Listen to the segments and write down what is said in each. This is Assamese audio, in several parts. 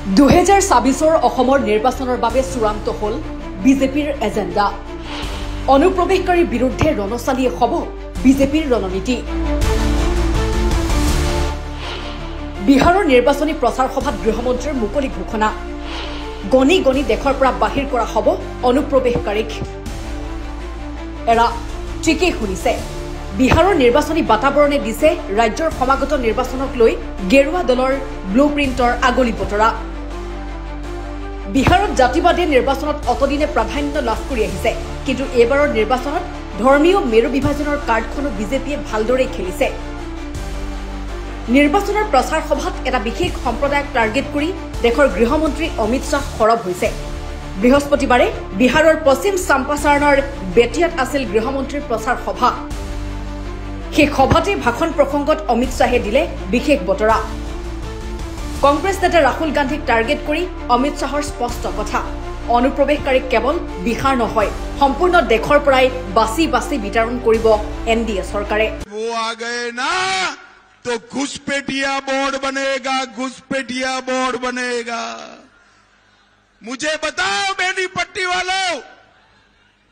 2024 অসমৰ নিৰ্বাচনৰ বাবে চূড়ান্ত হল বিজেপিৰ এজেণ্ডা অনুপ্ৰৱেশকাৰীৰ বিৰুদ্ধে ৰণচালিয়ে হ'ব বিজেপিৰ ৰণনীতি বিহাৰৰ নিৰ্বাচনী প্ৰচাৰ সভাত গৃহমন্ত্ৰীৰ মুকলি ঘোষণা গণি গণি দেশৰ পৰা বাহিৰ কৰা হ'ব অনুপ্ৰৱেশকাৰীক এৰা ঠিকেই শুনিছে বিহাৰৰ নিৰ্বাচনী বাতাবৰণে দিছে ৰাজ্যৰ সমাগত নিৰ্বাচনক লৈ গেৰুৱা দলৰ ব্লুপ্ৰিণ্টৰ আগলি বতৰা বিহাৰত জাতিবাদী নিৰ্বাচনত অতদিনে প্ৰাধান্য লাভ কৰি আহিছে কিন্তু এবাৰৰ নিৰ্বাচনত ধৰ্মীয় মেৰু বিভাজনৰ কাৰ্ডখনো বিজেপিয়ে ভালদৰে খেলিছে নিৰ্বাচনৰ প্ৰচাৰ সভাত এটা বিশেষ সম্প্ৰদায়ক টাৰ্গেট কৰি দেশৰ গৃহমন্ত্ৰী অমিত শাহ সৰব হৈছে বৃহস্পতিবাৰে বিহাৰৰ পশ্চিম চাম্পাচাৰণৰ বেটিয়াত আছিল গৃহমন্ত্ৰীৰ প্ৰচাৰ সভা সেই সভাতে ভাষণ প্ৰসংগত অমিত শাহে দিলে বিশেষ বতৰা কংগ্ৰেছ নেতা ৰাহুল গান্ধীক টাৰ্গেট কৰি অমিত শাহৰ স্পষ্ট কথা অনুপ্ৰৱেশকাৰীক কেৱল বিহাৰ নহয় সম্পূৰ্ণ দেশৰ পৰাই বাছি বাছি বিতৰণ কৰিব এনডিএ চৰকাৰে तो घुसपैठिया बोर्ड बनेगा मुझे बताओ बेनीपट्टी वालों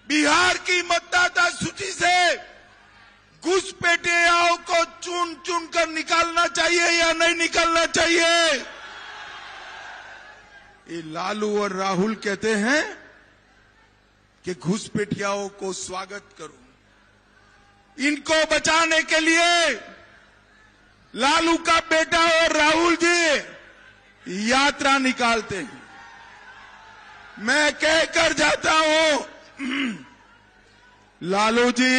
बिहार की मतदाता सूची से घुसपैठियाओं को चुन चुन कर निकालना चाहिए या नहीं निकालना चाहिए ये लालू और राहुल कहते हैं कि घुसपैठियाओं को स्वागत करो इनको बचाने के लिए लालू का बेटा और राहुल जी यात्रा निकालते हैं मैं कहकर जाता हूं लालू जी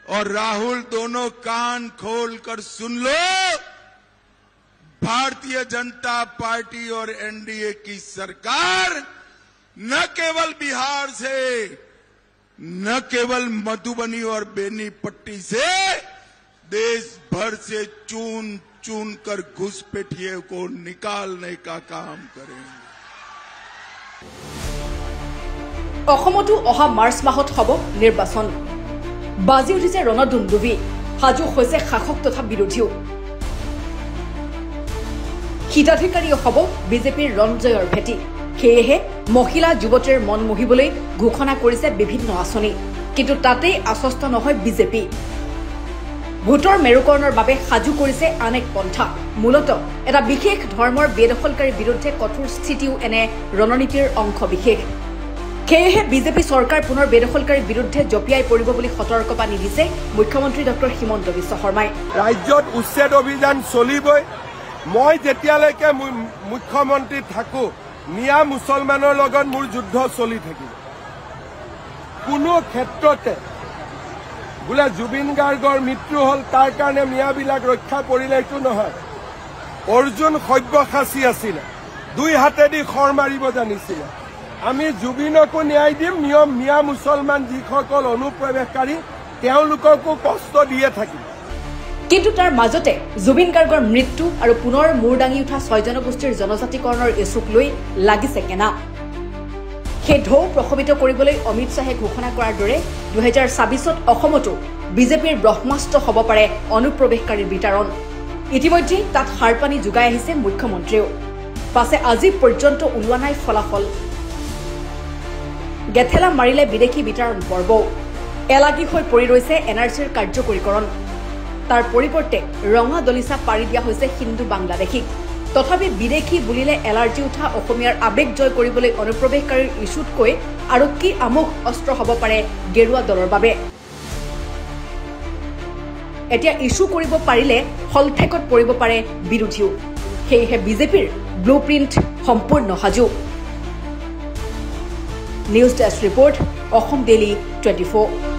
और राहुल दोनों कान खोलकर सुन लो भारतीय जनता पार्टी और एनडीए की सरकार न केवल बिहार से न केवल मधुबनी और बेनीपट्टी से देश भर से चुन चुन कर घुसपैठिए को निकालने का काम करेंगे অসমতো অহা মাৰ্চ মাহত হ'ব নিৰ্বাচন বাজি উঠিছে ৰণদুন্দুবি হাজু হৈছে শাসক তথা বিৰোধীও হিতাধিকাৰীও হ'ব বিজেপিৰ ৰঞ্জয়ৰ ভেটি সেয়েহে মহিলা যুৱতীৰ মন মোহিবলৈ ঘোষণা কৰিছে বিভিন্ন আঁচনি কিন্তু তাতেই আশ্বস্ত নহয় বিজেপি ভোটৰ মেৰুকৰণৰ বাবে সাজু কৰিছে আন এক পন্থা মূলতঃ এটা বিশেষ ধৰ্মৰ বেদখলকাৰীৰ বিৰুদ্ধে কঠোৰ স্থিতিও এনে ৰণনীতিৰ অংশ বিশেষ সেয়েহে বিজেপি চৰকাৰ পুনৰ বেদখলকাৰীৰ বিৰুদ্ধে জপিয়াই পৰিব বুলি সতৰ্কবাণী দিছে মুখ্যমন্ত্ৰী ডক্টৰ হিমন্ত বিশ্ব শৰ্মাই ৰাজ্যত উচ্ছেদ অভিযান চলিবই মই যেতিয়ালৈকে মুখ্যমন্ত্ৰী থাকো মিয়া মুছলমানৰ লগত মোৰ যুদ্ধ চলি থাকিব কোনো ক্ষেত্ৰতে বোলে জুবিন গাৰ্গৰ মৃত্যু হল তাৰ কাৰণে মিয়াবিলাক ৰক্ষা কৰিলে এইটো নহয় অৰ্জুন সব্যসাচী আছিল দুই হাতেদি খৰ মাৰিব জানিছিল আমি জুবিনকো ন্যায় দিম নিয়ম মিয়া মুছলমান যিসকল অনুপ্ৰৱেশকাৰী তেওঁলোককো কষ্ট দিয়ে থাকিব কিন্তু তাৰ মাজতে জুবিন গাৰ্গৰ মৃত্যু আৰু পুনৰ মূৰ দাঙি উঠা 6 জনগোষ্ঠীৰ জনজাতিকৰণৰ ইছুক লৈ লাগিছে কেনা সেই ঢৌ প্ৰশমিত কৰিবলৈ অমিত শাহে ঘোষণা কৰাৰ দৰে 2024ত অসমতো বিজেপিৰ ব্ৰহ্মাস্ত্ৰ হ'ব পাৰে অনুপ্ৰৱেশকাৰীৰ বিতৰণ ইতিমধ্যে তাত হাৰপানী যোগাই আহিছে মুখ্যমন্ত্ৰীও পাছে আজি পৰ্যন্ত ওলোৱা নাই ফলাফল গেথেলা মাৰিলে বিদেশী বিতৰণ পৰ্ব এলাগি হৈ পৰি ৰৈছে এনআৰচিৰ কাৰ্যকৰীকৰণ তাৰ পৰিৱৰ্তে ৰঙা দলিচা পাৰি দিয়া হৈছে হিন্দু বাংলাদেশীক তথাপি বিদেশী বুলিলে এলাৰ্জি উঠা অসমীয়াৰ আবেগ জয় কৰিবলৈ অনুপ্ৰৱেশকাৰীৰ ইছুতকৈ আৰু কি আমোঘ অস্ত্ৰ হ'ব পাৰে গেৰুৱা দলৰ বাবে এতিয়া ইছু কৰিব পাৰিলে হলঠেকত পৰিব পাৰে বিৰোধীও সেয়েহে বিজেপিৰ ব্লুপ্ৰিণ্ট সম্পূৰ্ণ সাজু news desk report Assam daily 24